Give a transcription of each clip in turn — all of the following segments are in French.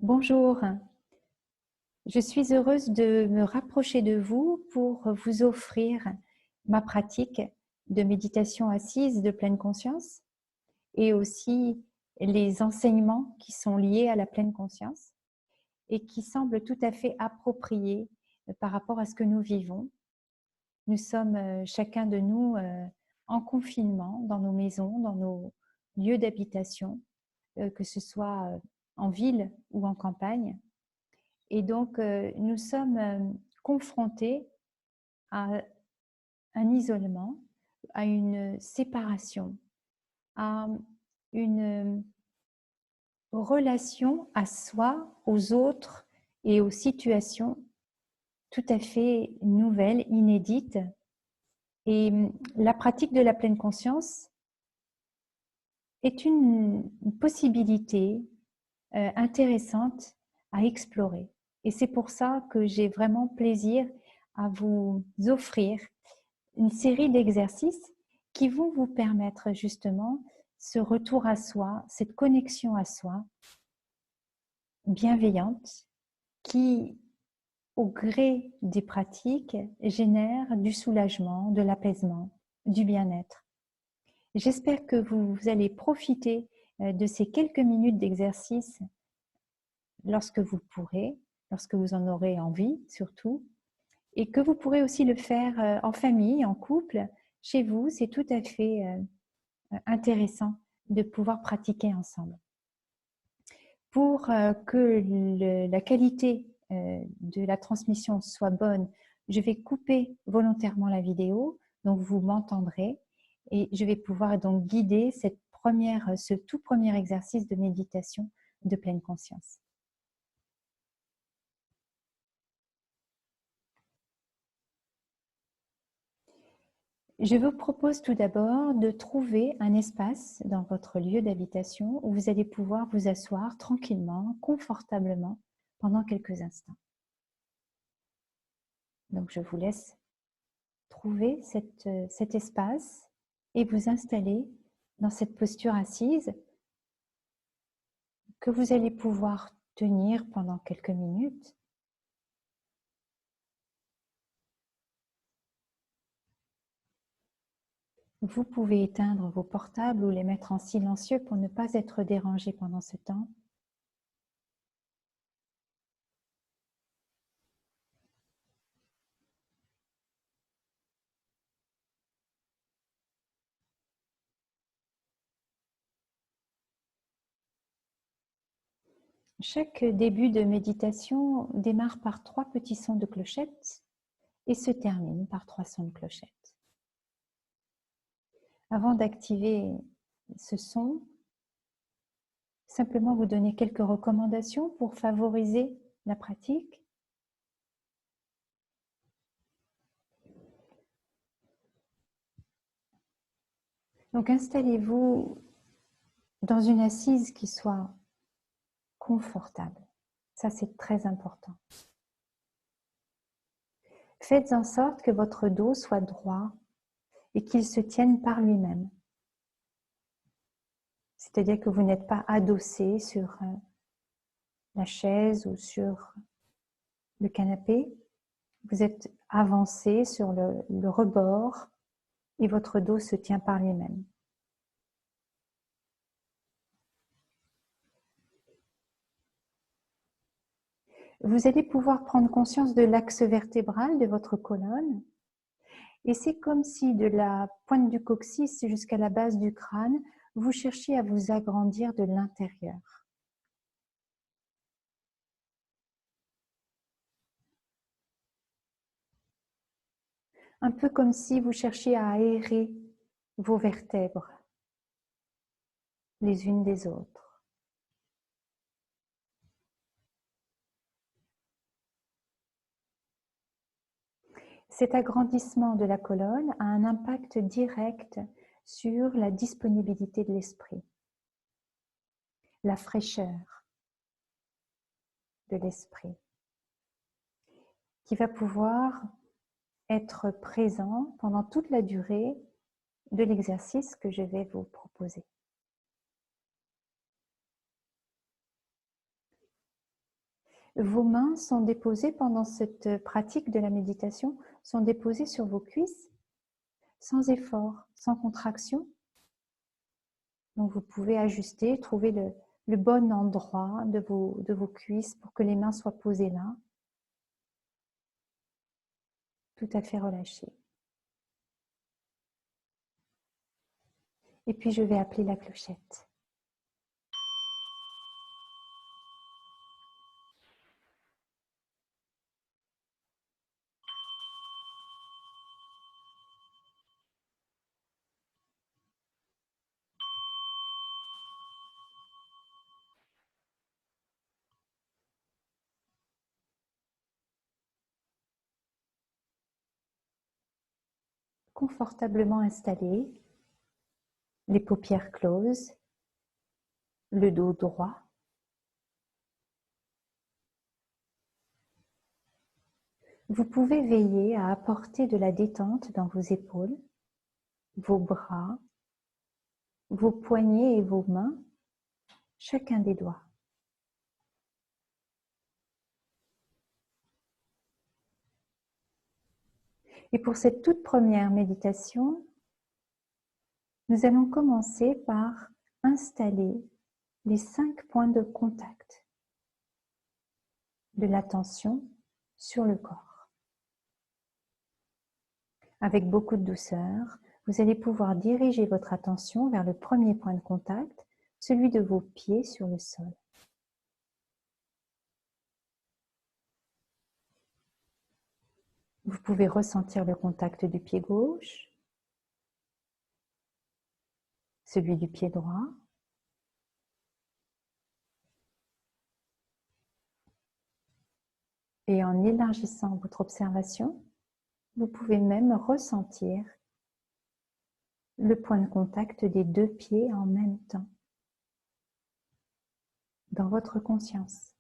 Bonjour, je suis heureuse de me rapprocher de vous pour vous offrir ma pratique de méditation assise de pleine conscience et aussi les enseignements qui sont liés à la pleine conscience et qui semblent tout à fait appropriés par rapport à ce que nous vivons. Nous sommes chacun de nous en confinement dans nos maisons, dans nos lieux d'habitation, que ce soit en ville ou en campagne. Et donc, nous sommes confrontés à un isolement, à une séparation, à une relation à soi, aux autres et aux situations tout à fait nouvelles, inédites. Et la pratique de la pleine conscience est une possibilité intéressante à explorer. Et c'est pour ça que j'ai vraiment plaisir à vous offrir une série d'exercices qui vont vous permettre justement ce retour à soi, cette connexion à soi bienveillante qui, au gré des pratiques, génère du soulagement, de l'apaisement, du bien-être. J'espère que vous allez profiter de ces quelques minutes d'exercice lorsque vous pourrez, lorsque vous en aurez envie surtout, et que vous pourrez aussi le faire en famille, en couple, chez vous. C'est tout à fait intéressant de pouvoir pratiquer ensemble. Pour que la qualité de la transmission soit bonne, je vais couper volontairement la vidéo, donc vous m'entendrez, et je vais pouvoir donc guider ce tout premier exercice de méditation de pleine conscience. Je vous propose tout d'abord de trouver un espace dans votre lieu d'habitation où vous allez pouvoir vous asseoir tranquillement, confortablement pendant quelques instants. Donc je vous laisse trouver cet espace et vous installer dans cette posture assise que vous allez pouvoir tenir pendant quelques minutes. Vous pouvez éteindre vos portables ou les mettre en silencieux pour ne pas être dérangé pendant ce temps. Chaque début de méditation démarre par 3 petits sons de clochette et se termine par 3 sons de clochette. Avant d'activer ce son, simplement vous donner quelques recommandations pour favoriser la pratique. Donc installez-vous dans une assise qui soit confortable. Ça, c'est très important. Faites en sorte que votre dos soit droit et qu'il se tienne par lui-même. C'est-à-dire que vous n'êtes pas adossé sur la chaise ou sur le canapé. Vous êtes avancé sur le rebord et votre dos se tient par lui-même. Vous allez pouvoir prendre conscience de l'axe vertébral de votre colonne. Et c'est comme si de la pointe du coccyx jusqu'à la base du crâne, vous cherchiez à vous agrandir de l'intérieur. Un peu comme si vous cherchiez à aérer vos vertèbres les unes des autres. Cet agrandissement de la colonne a un impact direct sur la disponibilité de l'esprit, la fraîcheur de l'esprit, qui va pouvoir être présent pendant toute la durée de l'exercice que je vais vous proposer. Vos mains sont déposées pendant cette pratique de la méditation, sont déposées sur vos cuisses, sans effort, sans contraction. Donc vous pouvez ajuster, trouver le bon endroit de vos cuisses pour que les mains soient posées là, tout à fait relâchées. Et puis je vais appeler la clochette. Confortablement installé, les paupières closes, le dos droit. Vous pouvez veiller à apporter de la détente dans vos épaules, vos bras, vos poignets et vos mains, chacun des doigts. Et pour cette toute première méditation, nous allons commencer par installer les 5 points de contact de l'attention sur le corps. Avec beaucoup de douceur, vous allez pouvoir diriger votre attention vers le premier point de contact, celui de vos pieds sur le sol. Vous pouvez ressentir le contact du pied gauche, celui du pied droit, et en élargissant votre observation, vous pouvez même ressentir le point de contact des 2 pieds en même temps, dans votre conscience.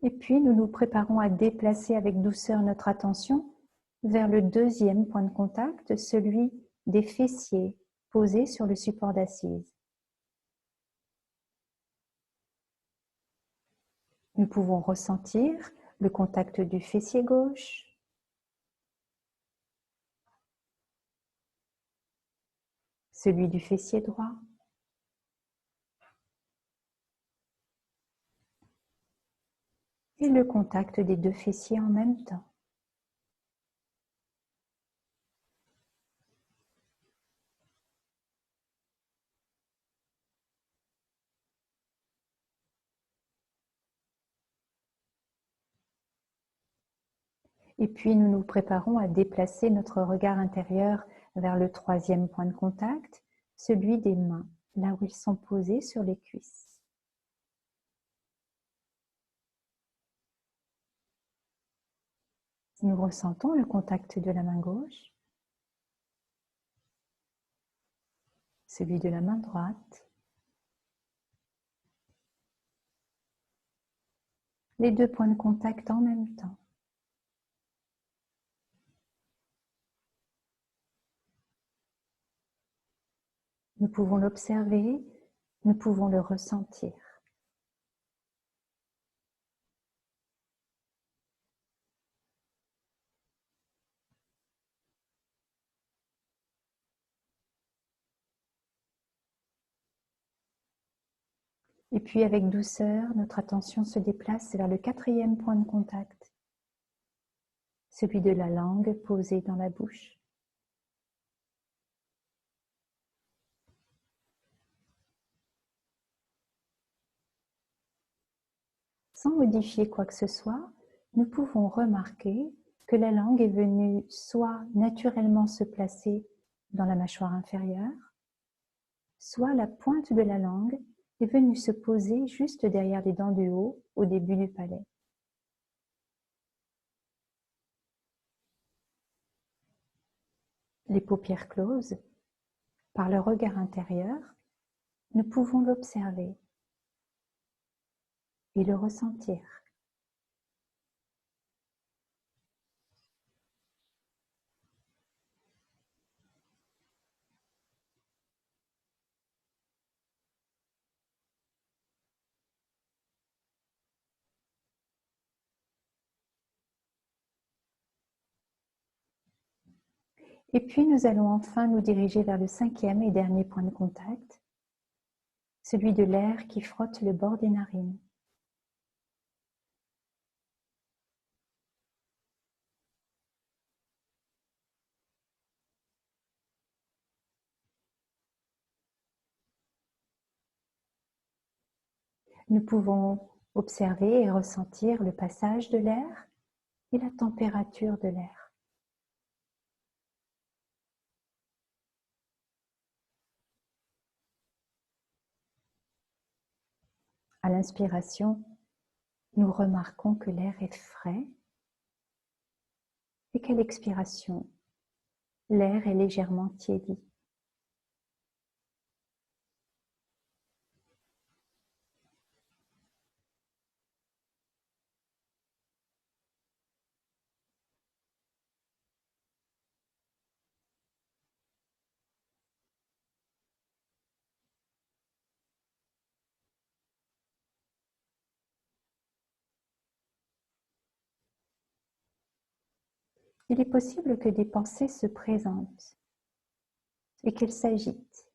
Et puis, nous nous préparons à déplacer avec douceur notre attention vers le deuxième point de contact, celui des fessiers posés sur le support d'assise. Nous pouvons ressentir le contact du fessier gauche, celui du fessier droit, et le contact des 2 fessiers en même temps. Et puis nous nous préparons à déplacer notre regard intérieur vers le troisième point de contact, celui des mains, là où ils sont posés sur les cuisses. Nous ressentons le contact de la main gauche, celui de la main droite, les 2 points de contact en même temps. Nous pouvons l'observer, nous pouvons le ressentir. Et puis avec douceur, notre attention se déplace vers le 4e point de contact, celui de la langue posée dans la bouche. Sans modifier quoi que ce soit, nous pouvons remarquer que la langue est venue soit naturellement se placer dans la mâchoire inférieure, soit la pointe de la langue est venue se poser juste derrière les dents du haut, au début du palais. Les paupières closes, par le regard intérieur, nous pouvons l'observer et le ressentir. Et puis nous allons enfin nous diriger vers le 5e et dernier point de contact, celui de l'air qui frotte le bord des narines. Nous pouvons observer et ressentir le passage de l'air et la température de l'air. À l'inspiration, nous remarquons que l'air est frais et qu'à l'expiration, l'air est légèrement tiédi. Il est possible que des pensées se présentent et qu'elles s'agitent.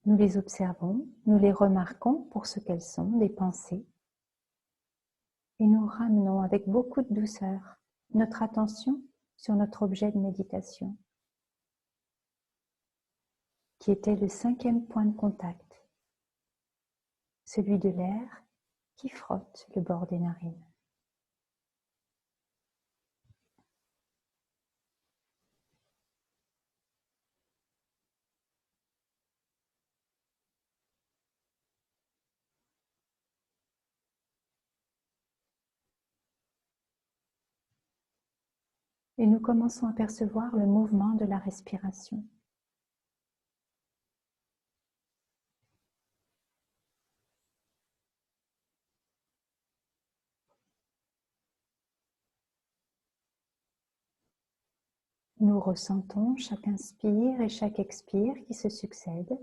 Nous les observons, nous les remarquons pour ce qu'elles sont, des pensées, et nous ramenons avec beaucoup de douceur notre attention sur notre objet de méditation, qui était le 5e point de contact, celui de l'air qui frotte le bord des narines. Et nous commençons à percevoir le mouvement de la respiration. Nous ressentons chaque inspire et chaque expire qui se succèdent.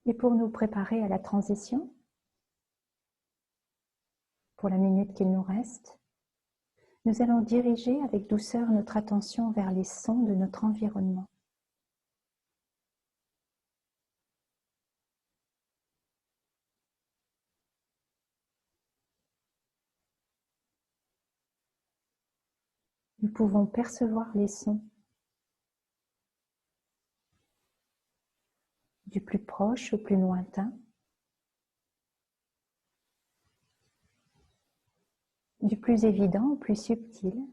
Et pour nous préparer à la transition, pour la minute qu'il nous reste, nous allons diriger avec douceur notre attention vers les sons de notre environnement. Nous pouvons percevoir les sons du plus proche au plus lointain, du plus évident au plus subtil.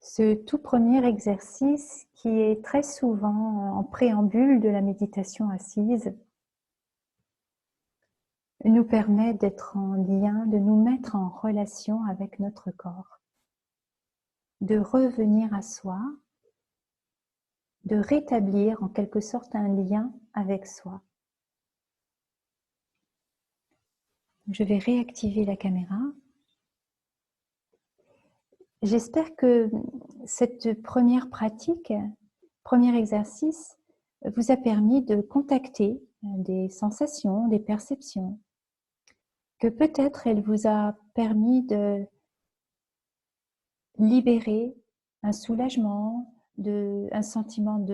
Ce tout premier exercice qui est très souvent en préambule de la méditation assise nous permet d'être en lien, de nous mettre en relation avec notre corps, de revenir à soi, de rétablir en quelque sorte un lien avec soi. Je vais réactiver la caméra. J'espère que cette première pratique, premier exercice, vous a permis de contacter des sensations, des perceptions, que peut-être elle vous a permis de libérer un soulagement, un sentiment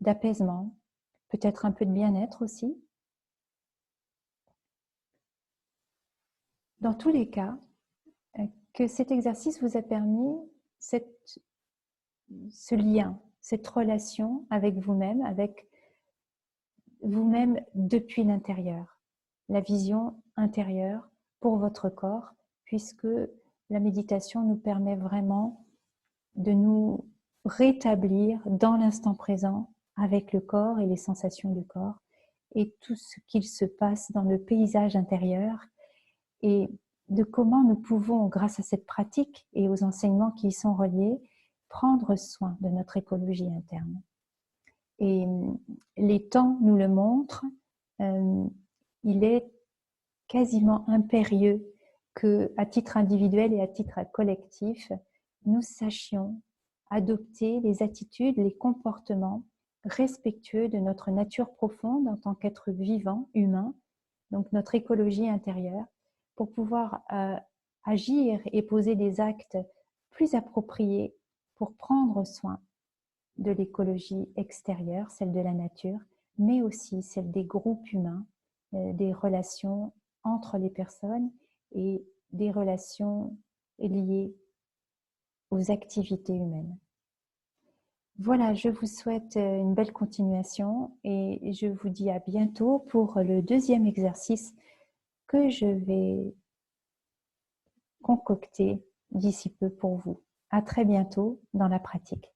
d'apaisement, peut-être un peu de bien-être aussi. Dans tous les cas, que cet exercice vous a permis ce lien, cette relation avec vous-même depuis l'intérieur, la vision intérieure pour votre corps, puisque la méditation nous permet vraiment de nous rétablir dans l'instant présent avec le corps et les sensations du corps et tout ce qu'il se passe dans le paysage intérieur et de comment nous pouvons, grâce à cette pratique et aux enseignements qui y sont reliés, prendre soin de notre écologie interne. Et les temps nous le montrent, il est quasiment impérieux qu'à titre individuel et à titre collectif, nous sachions adopter les attitudes, les comportements respectueux de notre nature profonde en tant qu'être vivant, humain, donc notre écologie intérieure, pour pouvoir agir et poser des actes plus appropriés pour prendre soin de l'écologie extérieure, celle de la nature, mais aussi celle des groupes humains, des relations entre les personnes et des relations liées aux activités humaines. Voilà, je vous souhaite une belle continuation et je vous dis à bientôt pour le deuxième exercice que je vais concocter d'ici peu pour vous. À très bientôt dans la pratique.